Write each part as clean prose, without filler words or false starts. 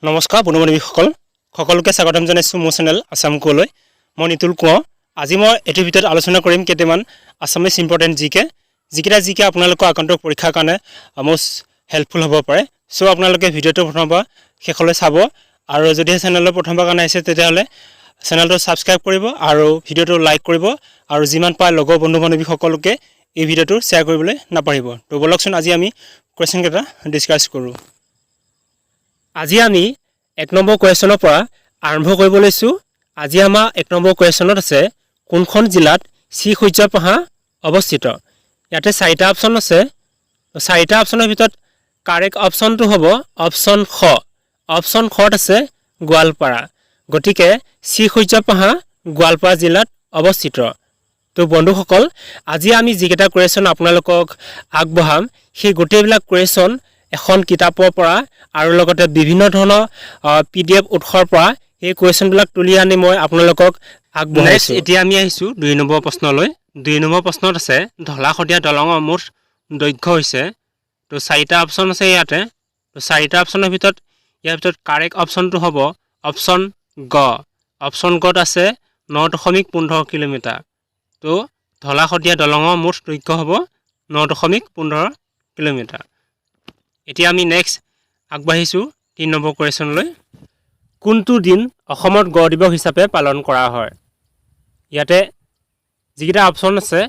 নমস্কাৰ বন্ধু-বান্ধৱীসকল সকলোকে স্বাগতম জনাইছোঁ মোৰ চেনেল আসাম কোলৈ মই নিতুল কোঁৱৰ। আজি মই এইটোৰ ভিতৰত আলোচনা কৰিম কেইটামান আছামিজ ইম্পৰ্টেণ্ট জিকে আপোনালোকৰ আগন্তুক পৰীক্ষাৰ কাৰণে most হেল্পফুল হ'ব পাৰে। চ' আপোনালোকে ভিডিঅ'টো প্ৰথমবাৰ শেষলৈ চাব আৰু যদিহে চেনেলৰ প্ৰথমবাৰ কাৰণে আহিছে তেতিয়াহ'লে চেনেলটো ছাবস্ক্ৰাইব কৰিব আৰু ভিডিঅ'টো লাইক কৰিব আৰু যিমান পাৰে লগৰ বন্ধু-বান্ধৱীসকলকে এই ভিডিঅ'টো শ্বেয়াৰ কৰিবলৈ নাপাহৰিব। তো বলকচোন আজি আমি কুৱেশ্যন কেইটা ডিছকাছ কৰোঁ। আজি আমি 1 নম্বৰ কুৱেশ্যনৰ পৰা আৰম্ভ কৰিব লৈছোঁ। আজি আমাৰ 1 নম্বৰ কুৱেশ্যনত আছে কোনখন জিলাত শ্ৰীসূৰ্য পাহাৰ অৱস্থিত। ইয়াতে 4টা অপশ্যন আছে। 4টা অপশ্যনৰ ভিতৰত কাৰেক্ট অপশ্যনটো হ'ব অপশ্যন খ। অপশ্যন খত আছে গোৱালপাৰা। গতিকে শ্ৰীসূৰ্য পাহাৰ গোৱালপাৰা জিলাত অৱস্থিত। তো বন্ধুসকল আজি আমি যিকেইটা কুৱেশ্যন আপোনালোকক আগবঢ়াম সেই গোটেইবিলাক কুৱেশ্যন এখন কিতাপৰ পৰা আৰু লগতে বিভিন্ন ধৰণৰ PDF উৎসৰ পৰা এই কুৱেশ্যনবিলাক তুলি আনি মই আপোনালোকক আগবঢ়াইছোঁ। এতিয়া আমি আহিছোঁ 2 নম্বৰ প্ৰশ্নলৈ। 2 নম্বৰ প্ৰশ্নত আছে ঢলা-শদিয়া দলঙৰ মুঠ দৈৰ্ঘ্য হৈছে। তো 4টা অপশ্যন আছে ইয়াতে। তো 4টা অপশ্যনৰ ভিতৰত ইয়াৰ ভিতৰত কাৰেক্ট অপশ্যনটো হ'ব অপশ্যন গ। অপশ্যন গত আছে 9.15 কিলোমিটাৰ। তো ঢলা-শদিয়া দলঙৰ মুঠ দৈৰ্ঘ্য হ'ব 9.15 কিলোমিটাৰ। এতিয়া আমি নেক্সট আগবাঢ়িছোঁ 3 নম্বৰ কুৱেশ্যনলৈ। কোনটো দিন অসমত গড় দিৱস হিচাপে পালন কৰা হয়? ইয়াতে যিকেইটা অপশ্যন আছে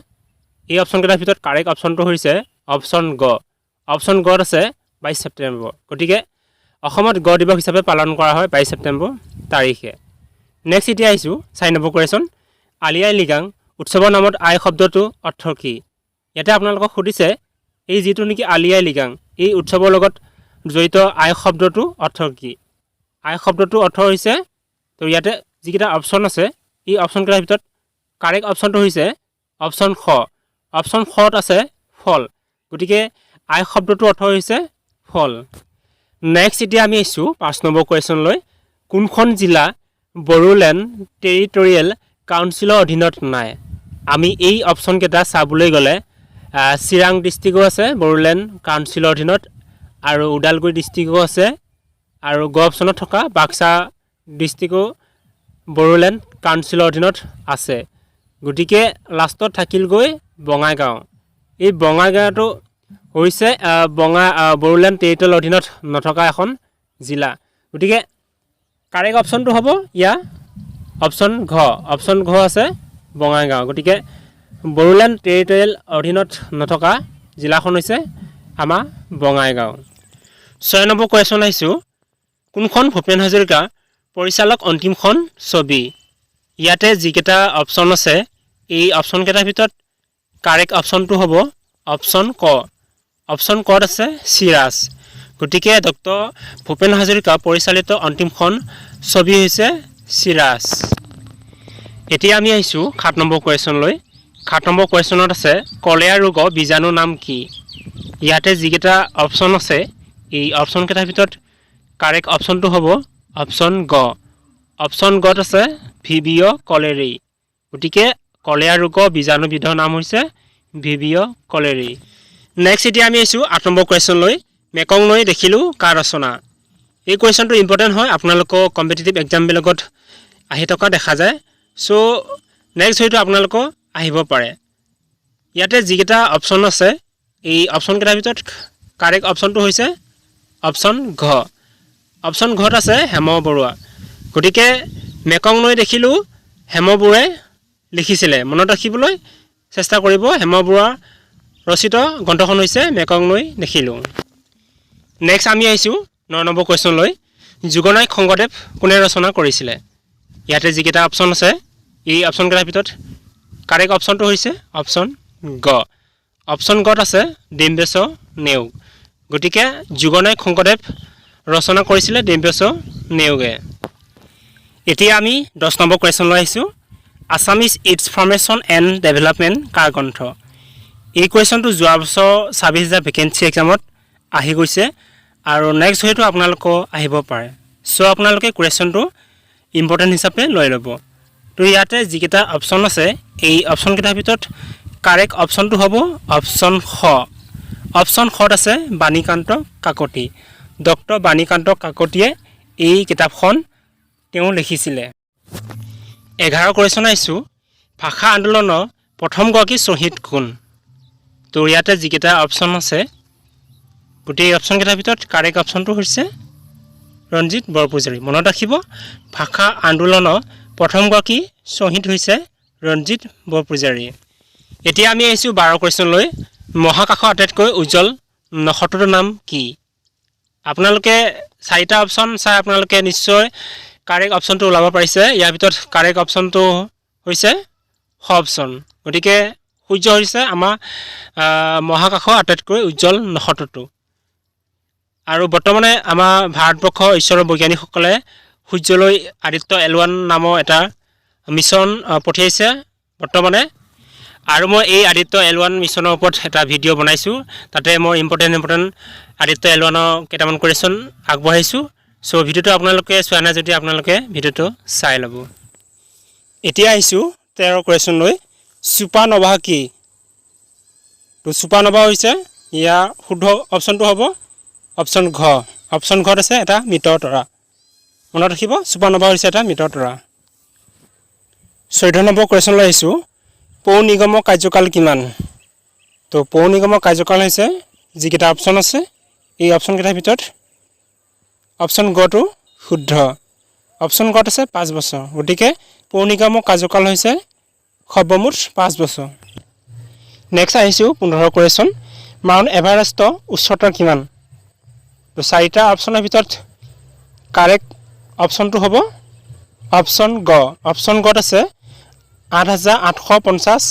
এই অপশ্যনকেইটাৰ ভিতৰত কাৰেক্ট অপশ্যনটো হৈছে অপশ্যন গ। অপশ্যন গত আছে 22 ছেপ্টেম্বৰ। গতিকে অসমত গড় দিৱস হিচাপে পালন কৰা হয় 22 ছেপ্টেম্বৰ তাৰিখে। নেক্সট এতিয়া আহিছোঁ 4 নম্বৰ কুৱেশ্যন। আলি আই লৃগাং উৎসৱৰ নামত আই শব্দটো অৰ্থ কি? ইয়াতে আপোনালোকক সুধিছে এই যিটো নেকি আলি আই লৃগাং এই উৎসৱৰ লগত জড়িত আই শব্দটো অৰ্থ কি? আই শব্দটো অৰ্থ হৈছে তো ইয়াতে যিকেইটা অপশ্যন আছে এই অপশ্যনকেইটাৰ ভিতৰত কাৰেক্ট অপশ্যনটো হৈছে অপশ্যন খ। অপশ্যন খত আছে ফল। গতিকে আই শব্দটো অৰ্থ হৈছে ফল। নেক্সট এতিয়া আমি আহিছোঁ 5 নম্বৰ কুৱেশ্যনলৈ। কোনখন জিলা বড়োলেণ্ড টেৰিটৰিয়েল কাউন্সিলৰ অধীনত নাই? আমি এই অপশ্যনকেইটা চাবলৈ গ'লে চিৰাং ডিষ্ট্ৰিক্টো আছে বড়োলেণ্ড কাউন্সিলৰ অধীনত আৰু ওদালগুৰি ডিষ্ট্ৰিক্টো আছে আৰু গ অপশ্যনত থকা বাক্সা ডিষ্ট্ৰিক্টো বড়োলেণ্ড কাউন্সিলৰ অধীনত আছে। গতিকে লাষ্টত থাকিলগৈ বঙাইগাঁও। এই বঙাইগাঁওটো হৈছে বড়োলেণ্ড টেৰিটৰিয়েলৰ অধীনত নথকা এখন জিলা। গতিকে কাৰেক্ট অপশ্যনটো হ'ব ইয়াৰ অপশ্যন ঘ। অপশ্যন ঘ আছে বঙাইগাঁও। গতিকে বড়োলেণ্ড টেৰিটৰিয়েল অধীনত নথকা জিলাখন হৈছে আমাৰ বঙাইগাঁও। 6 নম্বৰ কুৱেশ্যন আহিছোঁ কোনখন ভূপেন হাজৰিকা পৰিচালক অন্তিমখন ছবি? ইয়াতে যিকেইটা অপশ্যন আছে এই অপশ্যনকেইটাৰ ভিতৰত কাৰেক্ট অপশ্যনটো হ'ব অপশ্যন ক। অপশ্যন কত আছে চিৰাজ। গতিকে ডক্টৰ ভূপেন হাজৰিকা পৰিচালিত অন্তিমখন ছবি হৈছে চিৰাজ। এতিয়া আমি আহিছোঁ 7 নম্বৰ কুৱেশ্যনলৈ। 7 নম্বৰ কুৱেশ্যনত আছে কলেৰা ৰোগৰ বীজাণুৰ নাম কি? ইয়াতে যিকেইটা অপশ্যন আছে এই অপশ্যনকেইটাৰ ভিতৰত কাৰেক্ট অপশ্যনটো হ'ব অপশ্যন গ। অপশ্যন গত আছে ভিভিঅ' কলেৰি। গতিকে কলেৰা ৰোগৰ বীজাণুবিধৰ নাম হৈছে ভিভিঅ' কলেৰি। নেক্সট এতিয়া আমি আহিছোঁ 8 নম্বৰ কুৱেশ্যনলৈ। মেকং নৈ দেখিলোঁ কাৰ ৰচনা? এই কুৱেশ্যনটো ইম্পৰ্টেণ্ট হয়, আপোনালোকৰ কম্পিটিটিভ এক্সামবিলাকত আহি থকা দেখা যায়। চ' নেক্সট হয়তো আপোনালোকৰ আহিব পাৰে। ইয়াতে যিকেইটা অপশ্যন আছে এই অপশ্যনকেইটাৰ ভিতৰত কাৰেক্ট অপশ্যনটো হৈছে অপশ্যন ঘ। অপশ্যন ঘত আছে হেম বৰুৱা। গতিকে মেকং নৈ দেখিলোঁ হেম বৰুৱাই লিখিছিলে। মনত ৰাখিবলৈ চেষ্টা কৰিব হেম বৰুৱাৰ ৰচিত গ্ৰন্থখন হৈছে মেকং নৈ দেখিলোঁ। নেক্সট আমি আহিছোঁ 9 নম্বৰ কুৱেশ্যনলৈ। যুগনায়ক শংকৰদেৱ কোনে ৰচনা কৰিছিলে? ইয়াতে যিকেইটা অপশ্যন আছে এই অপশ্যনকেইটাৰ ভিতৰত কাৰেক্ট অপশ্যনটো হৈছে অপশ্যন গ। অপশ্যন গত আছে ডিম্বেশ্বৰ নেওগ। গতিকে যুগনায়ক শংকৰদেৱ ৰচনা কৰিছিলে ডিম্বেশ্বৰ নেওগে। এতিয়া আমি 10 নম্বৰ কুৱেশ্যনলৈ আহিছোঁ। Assamese its formation and development কাৰ গ্ৰন্থ? এই কুৱেশ্যনটো যোৱা বছৰ 26,000 ভেকেঞ্চি এক্সামত আহি গৈছে আৰু নেক্সট হয়তো আপোনালোকৰ আহিব পাৰে। চ' আপোনালোকে কুৱেশ্যনটো ইম্পৰ্টেণ্ট হিচাপে লৈ ল'ব। তো ইয়াতে যিকেইটা অপশ্যন আছে এই অপশ্যনকেইটাৰ ভিতৰত কাৰেক্ট অপশ্যনটো হ'ব অপশ্যন খ। অপশ্যন খত আছে বাণীকান্ত কাকতি। ডক্টৰ বাণীকান্ত কাকতিয়ে এই কিতাপখন তেওঁ লিখিছিলে। 11 কুৱেশ্যন আহিছোঁ, ভাষা আন্দোলনৰ প্ৰথমগৰাকী শ্বহীদ কোন? তো ইয়াতে যিকেইটা অপশ্যন আছে গোটেই অপশ্যনকেইটাৰ ভিতৰত কাৰেক্ট অপশ্যনটো হৈছে ৰঞ্জিত বৰপূজাৰী। মনত ৰাখিব, ভাষা আন্দোলনৰ প্ৰথমগৰাকী শ্বহীদ হৈছে ৰঞ্জিত বৰপূজাৰী। এতিয়া আমি আহিছোঁ 12 কুৱেশ্যনলৈ। মহাকাশৰ আটাইতকৈ উজ্জ্বল নক্ষত্ৰটোৰ নাম কি? আপোনালোকে 4টা অপশ্যন চাই আপোনালোকে নিশ্চয় কাৰেক্ট অপশ্যনটো ওলাব পাৰিছে। ইয়াৰ ভিতৰত কাৰেক্ট অপশ্যনটো হৈছে খ অপশ্যন। গতিকে সূৰ্য হৈছে আমাৰ মহাকাশৰ আটাইতকৈ উজ্জ্বল নক্ষত্ৰটো। আৰু বৰ্তমানে আমাৰ ভাৰতবৰ্ষৰ ঈশ্বৰৰ বৈজ্ঞানিকসকলে সূৰ্যলৈ আদিত্য L1 নামৰ এটা মিছন পঠিয়াইছে বৰ্তমানে। আৰু মই এই আদিত্য L1 মিছনৰ ওপৰত এটা ভিডিঅ' বনাইছোঁ। তাতে মই ইম্পৰ্টেণ্ট আদিত্য L1ৰ কেইটামান কুৱেশ্যন আগবঢ়াইছোঁ। চ' ভিডিঅ'টো আপোনালোকে চোৱা নাই যদি আপোনালোকে ভিডিঅ'টো চাই ল'ব। এতিয়া আহিছোঁ 13 কুৱেশ্যনলৈ। ছুপাৰন'ভা কি? তো ছুপাৰন'ভা হৈছে ইয়াৰ শুদ্ধ অপশ্যনটো হ'ব অপশ্যন ঘ। অপশ্যন ঘত আছে এটা মৃতৰ তৰা। মনত ৰাখিব, ছুপাৰন'ভা হৈছে এটা মৃতৰ তৰা। 14 নম্বৰ কুৱেশ্যনলৈ আহিছোঁ। পৌৰ নিগমৰ কাৰ্যকাল কিমান? তো পৌৰ নিগমৰ কাৰ্যকাল হৈছে যিকেইটা অপশ্যন আছে এই অপশ্যনকেইটাৰ ভিতৰত অপশ্যন গটো শুদ্ধ। অপশ্যন গত আছে 5 বছৰ। গতিকে পৌৰ নিগমৰ কাৰ্যকাল হৈছে সৰ্বমুঠ 5 বছৰ। নেক্সট আহিছোঁ 15 কুৱেশ্যন। মাউণ্ট এভাৰেষ্টৰ উচ্চতা কিমান? তো 4টা অপশ্যনৰ ভিতৰত কাৰেক্ট অপশ্যনটো হ'ব অপশ্যন গ। অপশ্যন গত আছে 8,850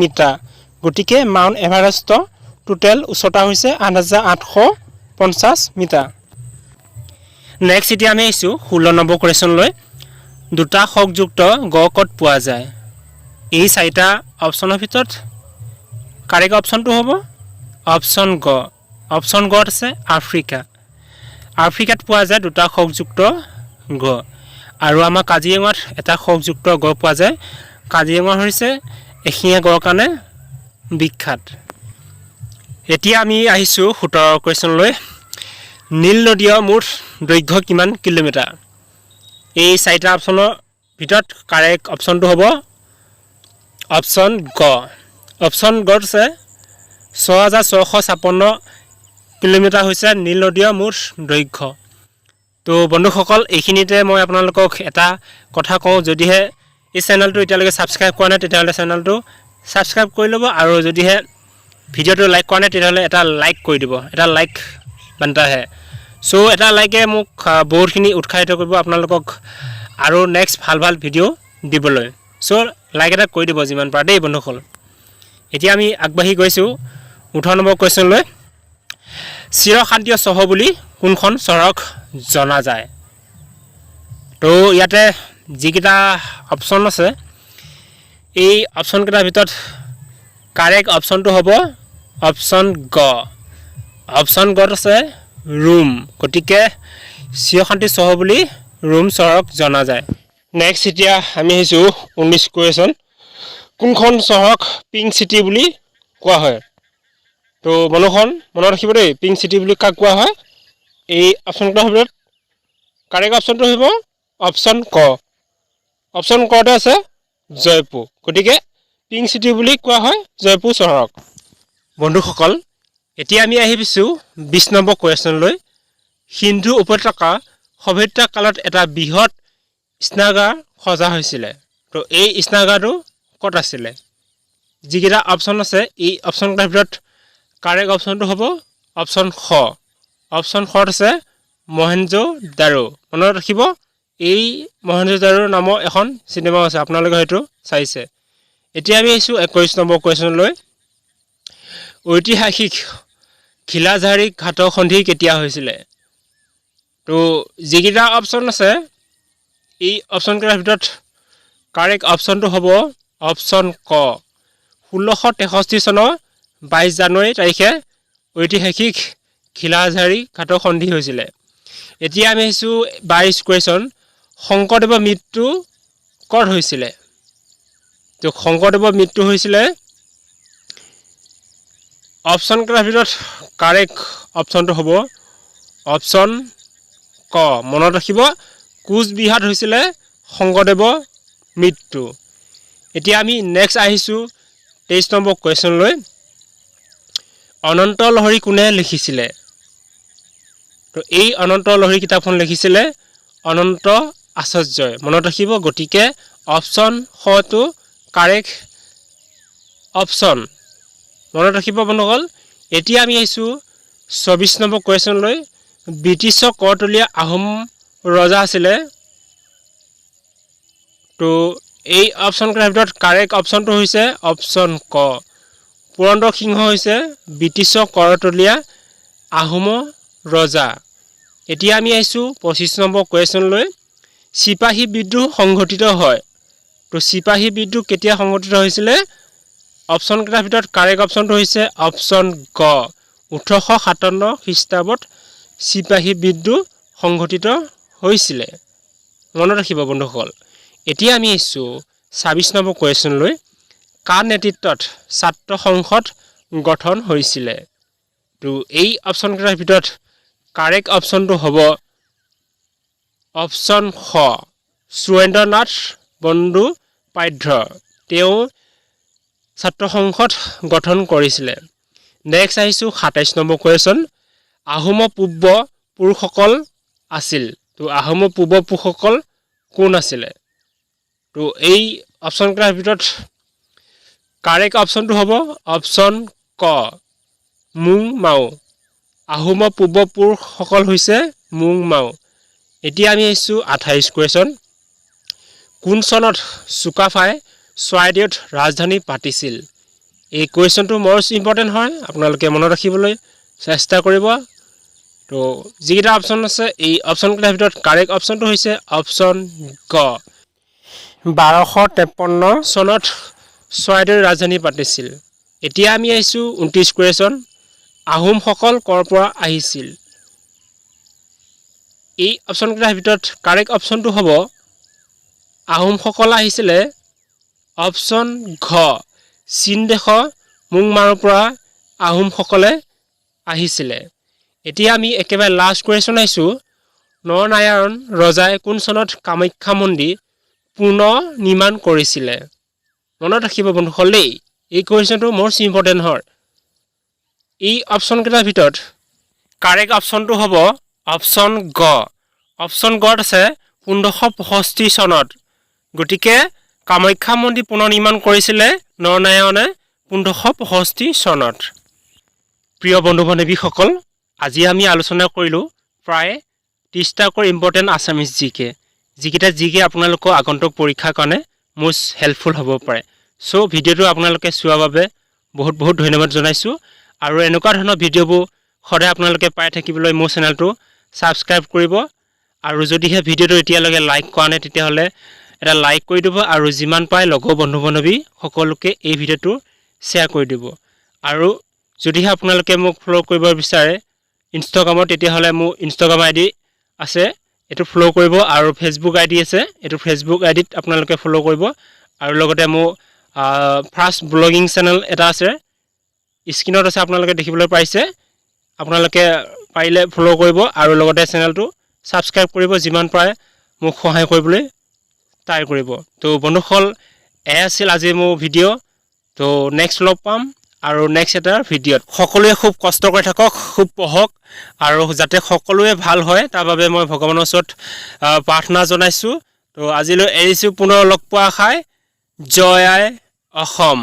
মিটাৰ। গতিকে মাউণ্ট এভাৰেষ্টৰ টোটেল উচ্চতা হৈছে 8,850 মিটাৰ। নেক্সট এতিয়া আমি আহিছোঁ 16 নম্বৰ কুৱেশ্যনলৈ। দুটা শকযুক্ত গড় ক'ত পোৱা যায়? এই 4টা অপশ্যনৰ ভিতৰত কাৰেক্ট অপশ্যনটো হ'ব অপশ্যন গ। অপশ্যন গত আছে আফ্ৰিকা। আফ্ৰিকাত পোৱা যায় দুটা শকযুক্ত গড়। আৰু আমাৰ কাজিৰঙাত এটা শকযুক্ত গড় পোৱা যায়। কাজিৰঙা হৈছে এশিঙীয়া গড়ৰ কাৰণে বিখ্যাত। এতিয়া আমি আহিছোঁ 17 কুৱেশ্যনলৈ। নীল নদীৰ মুঠ দৈৰ্ঘ্য কিমান কিলোমিটাৰ? এই 4টা অপশ্যনৰ ভিতৰত কাৰেক্ট অপশ্যনটো হ'ব অপশ্যন গ। অপশ্যন গত আছে 6,656 কিলোমিটাৰ হৈছে নীল নদীৰ মুঠ দৈৰ্ঘ্য। তো বন্ধুসকল, এইখিনিতে মই আপোনালোকক এটা কথা কওঁ, যদিহে এই চেনেলটো এতিয়ালৈকে ছাবস্ক্ৰাইব কৰা নাই তেতিয়াহ'লে চেনেলটো ছাবস্ক্ৰাইব কৰি ল'ব। আৰু যদিহে ভিডিঅ'টো লাইক কৰা নাই তেতিয়াহ'লে এটা লাইক কৰি দিব। এটা লাইক বানতা হে। চ' এটা লাইকে মোক বহুতখিনি উৎসাহিত কৰিব আপোনালোকক আৰু নেক্সট ভাল ভাল ভিডিঅ' দিবলৈ। চ' লাইক এটা কৰি দিব যিমান পাৰে দেই বন্ধুসকল। এতিয়া আমি আগবাঢ়ি গৈছোঁ 18 নম্বৰ কুৱেশ্যনলৈ। চিৰশান্তিৰ চহৰ বুলি কোনখন চহৰক জনা যায়? তো ইয়াতে যিকেইটা অপশ্যন আছে এই অপশ্যনকেইটাৰ ভিতৰত কাৰেক্ট অপশ্যনটো হ'ব অপশ্যন গ। অপশ্যন গত আছে ৰোম। গতিকে চিৰশান্তি চহৰ বুলি ৰোম চহৰক জনা যায়। নেক্সট এতিয়া আমি আহিছোঁ 19 কুৱেশ্যন। কোনখন চহৰক পিংক চিটি বুলি কোৱা হয়? তো বন্ধুখন মনত ৰাখিব দেই, পিংক চিটি বুলি কাক কোৱা হয়? এই অপশ্যনকেইটাৰ ভিতৰত কাৰেক্ট অপশ্যনটো হ'ব অপশ্যন ক। অপশ্যন কতে আছে জয়পুৰ। গতিকে পিংক চিটি বুলি কোৱা হয় জয়পুৰ চহৰক। বন্ধুসকল, এতিয়া আমি আহিছোঁ 20 নম্বৰ কুৱেশ্যনলৈ। সিন্ধু উপত্যকা সভ্যতা কালত এটা বৃহৎ স্নাগাৰ সজা হৈছিলে। তো এই স্নাগাৰটো ক'ত আছিলে? যিকেইটা অপশ্যন আছে এই অপশ্যনকেইটাৰ ভিতৰত কাৰেক্ট অপশ্যনটো হ'ব অপশ্যন খ। অপশ্যন খত আছে মহেঞ্জো-দাৰো। মনত ৰাখিব, এই মহেঞ্জো-দাৰো নামৰ এখন চিনেমা আছে, আপোনালোকে হয়তো চাইছে। এতিয়া আমি আহিছোঁ 21 নম্বৰ কুৱেশ্যনলৈ। ঐতিহাসিক ঘিলাঝাৰী ঘাটৰ সন্ধি কেতিয়া হৈছিলে? তো যিকেইটা অপশ্যন আছে এই অপশ্যনকেইটাৰ ভিতৰত কাৰেক্ট অপশ্যনটো হ'ব অপশ্যন ক। 1663 চনৰ 22 জানুৱাৰী তাৰিখে ঐতিহাসিক ঘিলাঝাৰী ঘাটৰ সন্ধি হৈছিলে। এতিয়া আমি আহিছোঁ 22 কুৱেশ্যন। শংকৰদেৱৰ মৃত্যু ক'ত হৈছিলে? তো শংকৰদেৱৰ মৃত্যু হৈছিলে অপশ্যনকেইটাৰ ভিতৰত কাৰেক্ট অপশ্যনটো হ'ব অপশ্যন ক। ক মনত ৰাখিব কোচবিহাৰত হৈছিলে শংকৰদেৱৰ মৃত্যু এতিয়া আমি নেক্সট আহিছো 23 নম্বৰ কোৱেশ্চনলৈ অনন্ত লহৰী কোনে লিখিছিলে তো এই অনন্ত লহৰী কিতাপখন লিখিছিলে অনন্ত আচাৰ্যই মনত ৰাখিব গতিকে অপচন হয়তো কাৰেক্ট অপচন মনত ৰাখিব বন্ধুসকল এতিয়া আমি আহিছো 24 নম্বৰ কোৱেশ্চনলৈ ব্ৰিটিছৰ কৰতলীয়া আহোম ৰজা আছিলে তো এই অপচন কেইটাৰ ভিতৰত কাৰেক্ট অপচনটো হৈছে অপচন ক পুৰন্দৰ সিংহ হৈছে ব্ৰিটিছৰ কৰতলীয়া আহোম ৰজা এতিয়া আমি আহিছো 25 নম্বৰ কোৱেশ্চনলৈ সিপাহী বিদ্ৰোহ সংঘটিত হয় তো সিপাহী বিদ্ৰোহ কেতিয়া সংঘটিত হৈছিলে অপচন কেইটাৰ ভিতৰত কাৰেক্ট অপচনটো হৈছে অপচন গ 1857 খ্ৰীষ্টাব্দত সিপাহী বিদ্ৰোহ সংঘটিত হৈছিলে মনত ৰাখিব বন্ধুসকল এতিয়া আমি আহিছো 26 নম্বৰ কোৱেশ্চনলৈ কাৰ নেতৃত্বত ছাত্ৰ সংসদ গঠন হৈছিলে তো এই অপচন কেইটাৰ ভিতৰত কাৰেক্ট অপচনটো হ'ব অপচন খ সুৰেন্দ্ৰনাথ বন্দ্যোপাধ্যায় তেওঁ ছাত্ৰ সংসদ গঠন কৰিছিলে নেক্সট আহিছো 27 নম্বৰ কোৱেশ্চন আহোম পূৰ্ব পুৰুষসকল আছিল তো আহোম পূৰ্ব পুৰুষসকল কোন আছিলে তো এই অপচন কেইটাৰ ভিতৰত কাৰেক্ট অপচনটো হ'ব অপচন ক মুং মাও আহোম পূৰ্ব পুৰুষসকল হৈছে মুং মাও এতিয়া আমি আহিছো 28 কোৱেশ্চন কোন চনত চুকাফাই চৰাইদেউত ৰাজধানী পাতিছিল এই কোৱেশ্চনটো মোষ্ট ইম্পৰ্টেন্ট হয় আপোনালোকে মনত ৰাখিবলৈ চেষ্টা কৰিব তো যিকেইটা অপচন আছে এই অপচন কেইটাৰ ভিতৰত কাৰেক্ট অপচনটো হৈছে অপচন গ 1253 চনত চৰাইদেউৰ ৰাজধানী পাতিছিল এতিয়া আমি আহিছো 29 কোৱেশ্চন আহোমসকল কৰ পৰা আহিছিল এই অপচন কেইটাৰ ভিতৰত কাৰেক্ট অপচনটো হ'ব আহোমসকল আহিছিলে অপচন ঘ চীন দেশৰ মুংমাৰৰ পৰা আহোমসকলে আহিছিলে এতিয়া আমি একেবাৰে লাষ্ট কোৱেশ্চন আহিছো নৰনাৰায়ণ ৰজাই কোন চনত কামাখ্যা মন্দিৰ পুনৰ নিৰ্মাণ কৰিছিলে মনত ৰাখিব বন্ধুসকল এই কোৱেশ্চনটো মোষ্ট ইম্পৰ্টেন্ট হয় এই অপচন কেইটাৰ ভিতৰত কাৰেক্ট অপচনটো হ'ব অপচন গ অপচন গত আছে 1565 চনত গতিকে কামাখ্যা মন্দিৰ পুনৰ নিৰ্মাণ কৰিছিলে নৰনাৰায়ণে 1565 চনত প্ৰিয় বন্ধু বান্ধৱীসকল আজি আমি আলোচনা কৰিলো প্ৰায় 30টাকৈ ইম্পৰ্টেন্ট আছামিজ জিকে যিকেইটা জিকে আপোনালোকৰ আগন্তুক পৰীক্ষাৰ কাৰণে মোষ্ট হেল্পফুল হ'ব পাৰে সো ভিডিঅ'টো আপোনালোকে চোৱাৰ বাবে বহুত বহুত ধন্যবাদ জনাইছো আৰু এনেকুৱা ধৰণৰ ভিডিঅ'বোৰ সদায় আপোনালোকে পাই থাকিবলৈ মোৰ চেনেলটো সাবস্ক্ৰাইব কৰিব আৰু যদিহে ভিডিঅ'টো এতিয়ালৈকে লাইক কৰা নাই তেতিয়াহ'লে এটা লাইক কৰি দিব আৰু যিমান পায় লগৰ বন্ধু বান্ধৱী সকলোকে এই ভিডিঅ'টো শ্বেয়াৰ কৰি দিব আৰু যদিহে আপোনালোকে মোক ফলো কৰিব বিচাৰে ইনষ্টাগ্ৰামত তেতিয়াহ'লে মোৰ ইনষ্টাগ্ৰাম আইডি আছে এটো ফলো কৰিব আৰু ফেসবুক আইডি আছে এটো ফেসবুক আইডিত আপোনালোকে ফলো কৰিব আৰু লগতে মোৰ ফাৰ্স্ট ব্লগিং চেনেল এটা আছে স্ক্ৰিনত আছে আপোনালোকে দেখিবলৈ পাইছে আপোনালোকে পাৰিলে ফলো কৰিব আৰু লগতে চেনেলটো সাবস্ক্ৰাইব কৰিব যিমান পাৰে মোক সহায় কৰিবলৈ ট্ৰাই কৰিব তো বন্ধুসকল আছিল আজি মোৰ ভিডিঅ' তো নেক্সট লগ পাম আৰু নেক্সট এটা ভিডিঅ'ত সকলোৱে খুব কষ্ট কৰি থাকক খুব পঢ়ক আৰু যাতে সকলোৱে ভাল হয় তাৰ বাবে মই ভগৱানৰ ওচৰত প্ৰাৰ্থনা জনাইছো তো আজিলৈ এৰিছো পুনৰ লগ পোৱা আশায় জয় আই অসম।